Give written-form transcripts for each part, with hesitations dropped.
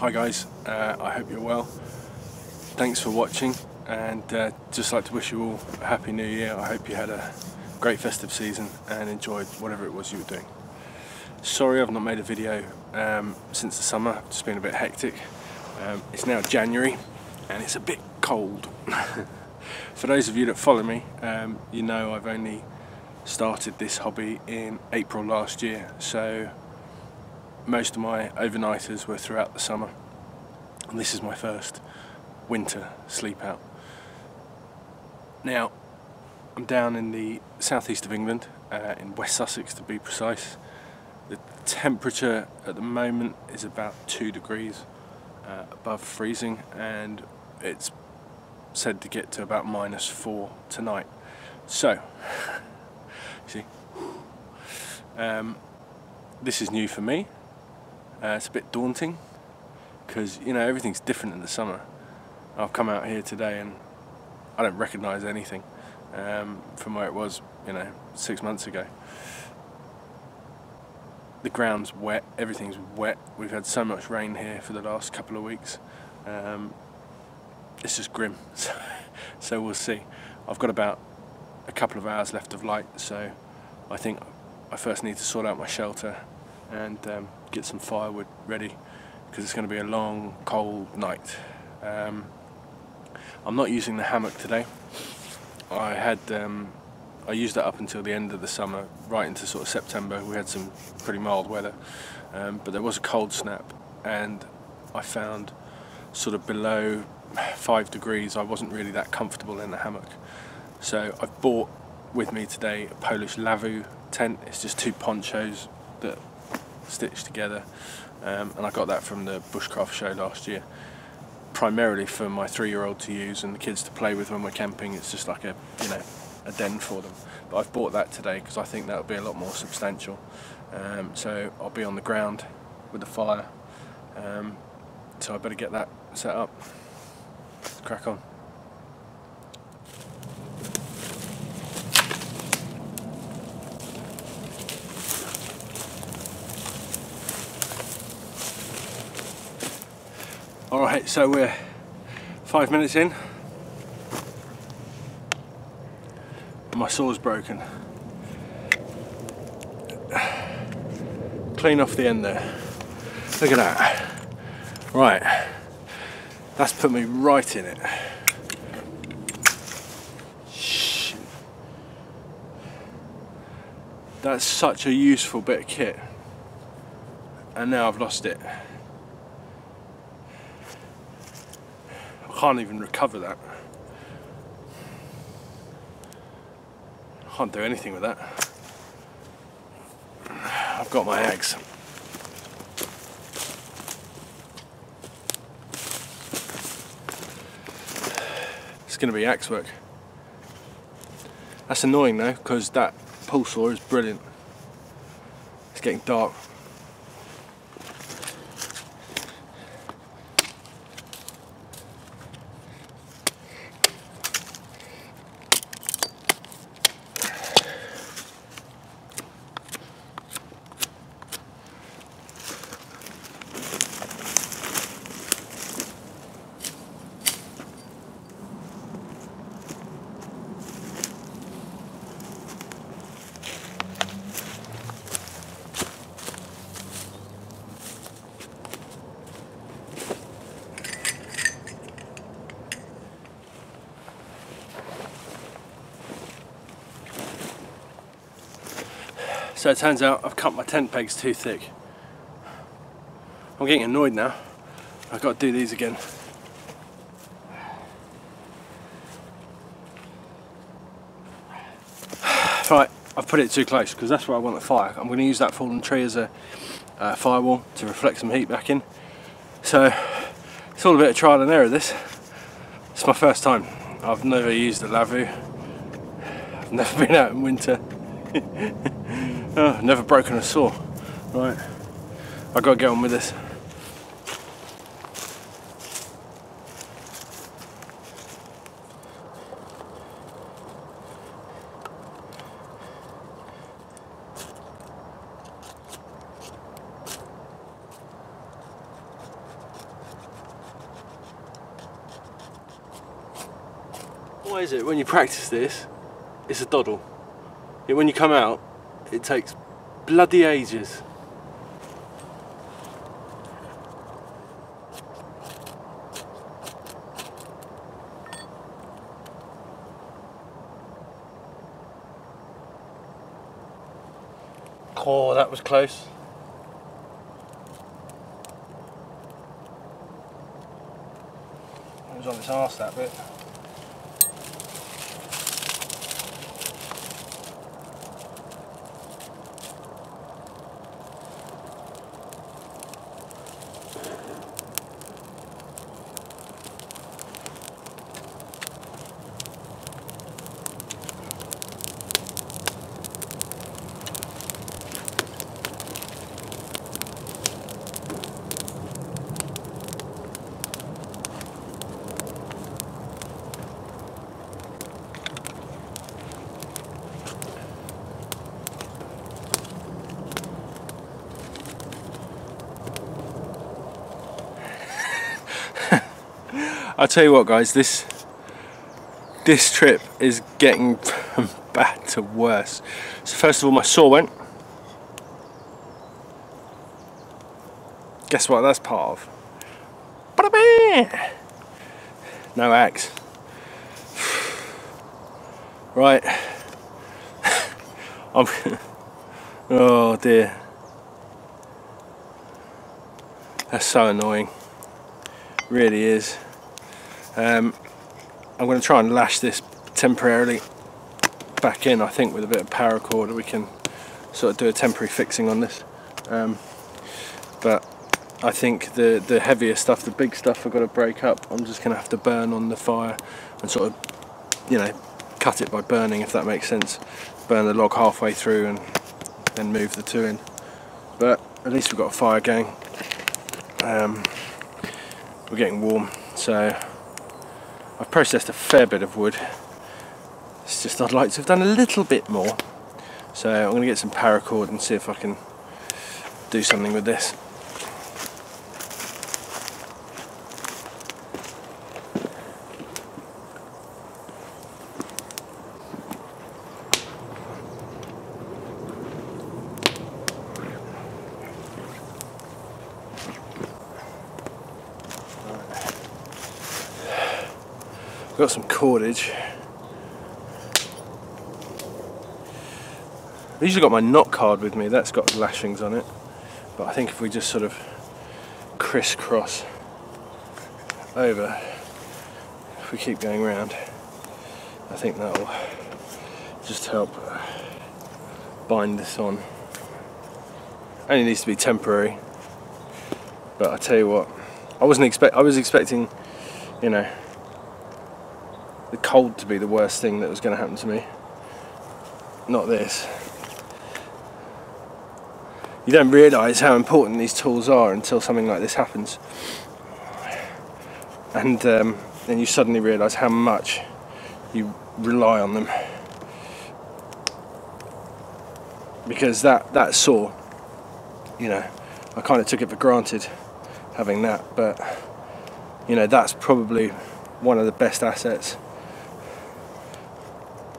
Hi guys, I hope you're well. Thanks for watching, and just like to wish you all a happy new year. I hope you had a great festive season and enjoyed whatever it was you were doing. Sorry I've not made a video since the summer, it's just been a bit hectic. It's now January and it's a bit cold. For those of you that follow me, you know I've only started this hobby in April last year, so most of my overnighters were throughout the summer, and this is my first winter sleep out. Now, I'm down in the southeast of England, in West Sussex to be precise. The temperature at the moment is about 2 degrees above freezing, and it's said to get to about -4 tonight. So, see, this is new for me. It's a bit daunting because, you know, everything's different in the summer. I've come out here today and I don't recognise anything from where it was, you know, 6 months ago. The ground's wet, everything's wet. We've had so much rain here for the last couple of weeks. It's just grim. So we'll see. I've got about a couple of hours left of light, so I think I first need to sort out my shelter and get some firewood ready, because it's going to be a long, cold night. I'm not using the hammock today. I used that up until the end of the summer, right into sort of September. We had some pretty mild weather, but there was a cold snap, and I found sort of below 5 degrees I wasn't really that comfortable in the hammock. So I've bought with me today a Polish lavu tent. It's just 2 ponchos that stitched together, and I got that from the bushcraft show last year, primarily for my 3-year-old to use and the kids to play with when we're camping. It's just like a, you know, a den for them. But I've bought that today because I think that'll be a lot more substantial. So I'll be on the ground with the fire, so I better get that set up. Let's crack on. Alright, so we're 5 minutes in. My saw's broken. Clean off the end there. Look at that. Right, that's put me right in it. Shit. That's such a useful bit of kit, and now I've lost it. I can't even recover that. I can't do anything with that. I've got my axe. It's going to be axe work. That's annoying though, because that pull saw is brilliant. It's getting dark. So it turns out I've cut my tent pegs too thick. I'm getting annoyed now. I've got to do these again. Right, I've put it too close because that's where I want the fire. I'm going to use that fallen tree as a firewall to reflect some heat back in. So it's all a bit of trial and error, this. It's my first time. I've never used a lavu. I've never been out in winter. Oh, never broken a saw. Right, I've got to get on with this. Why is it when you practice this, it's a doddle? Yet when you come out, it takes bloody ages. Oh, that was close. It was on its arse, that bit. I'll tell you what, guys, this trip is getting from bad to worse. So first of all, my saw went. Guess what that's part of? No axe. Right. Oh dear. That's so annoying. Really is. I'm going to try and lash this temporarily back in, I think, with a bit of paracord. We can sort of do a temporary fixing on this. But I think the heavier stuff, the big stuff, I've got to break up. I'm just going to have to burn on the fire and sort of, you know, cut it by burning, if that makes sense. Burn the log halfway through and then move the two in. But at least we've got a fire going. We're getting warm, so I've processed a fair bit of wood. It's just I'd like to have done a little bit more. So I'm going to get some paracord and see if I can do something with this. Got some cordage. I've usually got my knot card with me, that's got lashings on it, but I think if we just sort of crisscross over, if we keep going round, I think that'll just help bind this on. Only needs to be temporary, but I tell you what, I was expecting, you know, the cold to be the worst thing that was going to happen to me. Not this. You don't realise how important these tools are until something like this happens. And then you suddenly realise how much you rely on them. Because that saw, you know, I kind of took it for granted having that, but you know, that's probably one of the best assets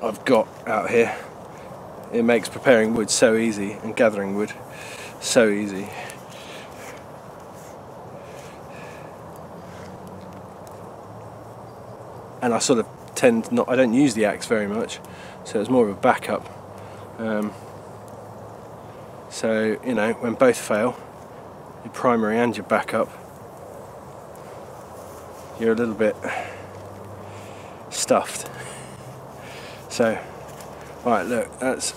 I've got out here. It makes preparing wood so easy and gathering wood so easy. And I sort of I don't use the axe very much, so it's more of a backup. So, you know, when both fail, your primary and your backup, you're a little bit stuffed. So, right, look, that's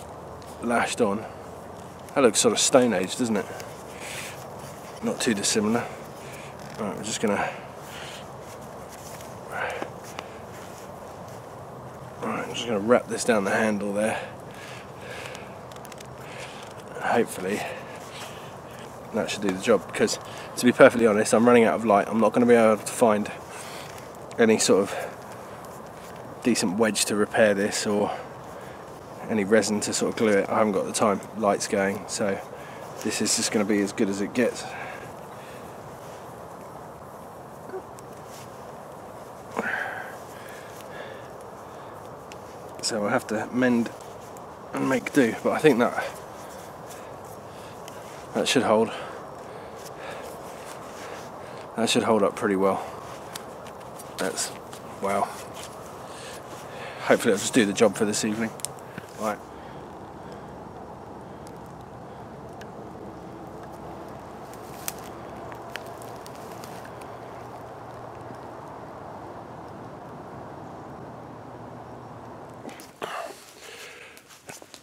lashed on. That looks sort of Stone Age, doesn't it? Not too dissimilar. Right, we're just gonna. Right, I'm just gonna wrap this down the handle there. And hopefully, that should do the job. Because, to be perfectly honest, I'm running out of light. I'm not going to be able to find any sort of decent wedge to repair this or any resin to sort of glue it. I haven't got the time. Light's going, so this is just going to be as good as it gets. so I have to mend and make do, but I think that should hold. That should hold up pretty well. That's, wow. Hopefully I'll just do the job for this evening. Right.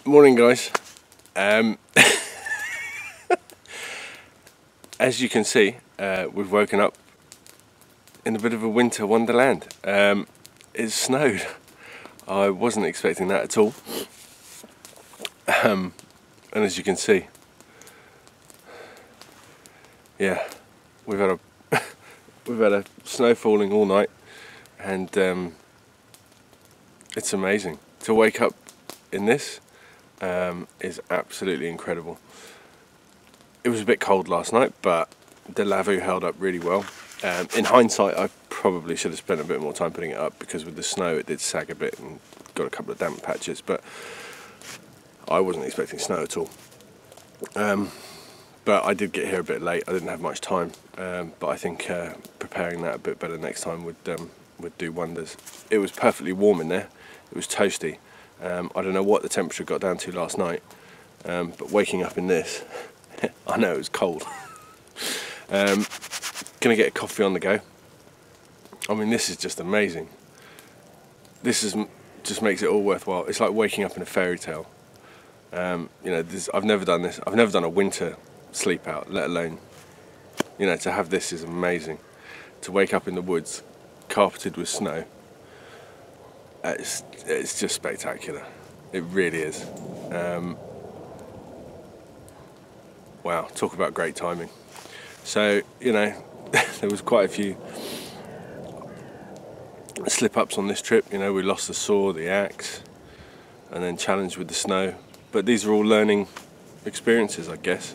Morning, guys. As you can see, we've woken up in a bit of a winter wonderland. It snowed. I wasn't expecting that at all. And as you can see, yeah, we've had a snow falling all night, and it's amazing to wake up in this. Is absolutely incredible. It was a bit cold last night, but the lavoo held up really well. In hindsight, I probably should have spent a bit more time putting it up, because with the snow it did sag a bit and got a couple of damp patches, but I wasn't expecting snow at all. But I did get here a bit late. I didn't have much time, but I think preparing that a bit better next time would do wonders. It was perfectly warm in there. It was toasty. I don't know what the temperature got down to last night, but waking up in this, I know it was cold. Gonna get a coffee on the go. I mean, this is just amazing. This just makes it all worthwhile. It's like waking up in a fairy tale. You know, I've never done this. I've never done a winter sleep out, let alone, you know, to have this is amazing. To wake up in the woods, carpeted with snow. It's just spectacular. It really is. Wow, talk about great timing. So, you know, there was quite a few slip-ups on this trip. You know, we lost the saw, the axe, and then challenged with the snow. But these are all learning experiences, I guess.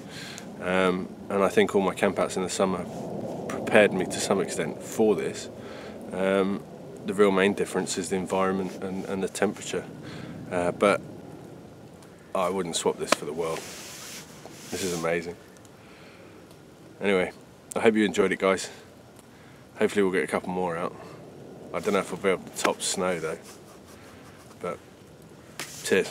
And I think all my campouts in the summer prepared me to some extent for this. The real main difference is the environment and the temperature, but I wouldn't swap this for the world. This is amazing. Anyway, I hope you enjoyed it, guys. Hopefully we'll get a couple more out. I don't know if I'll be able to top snow though, but cheers.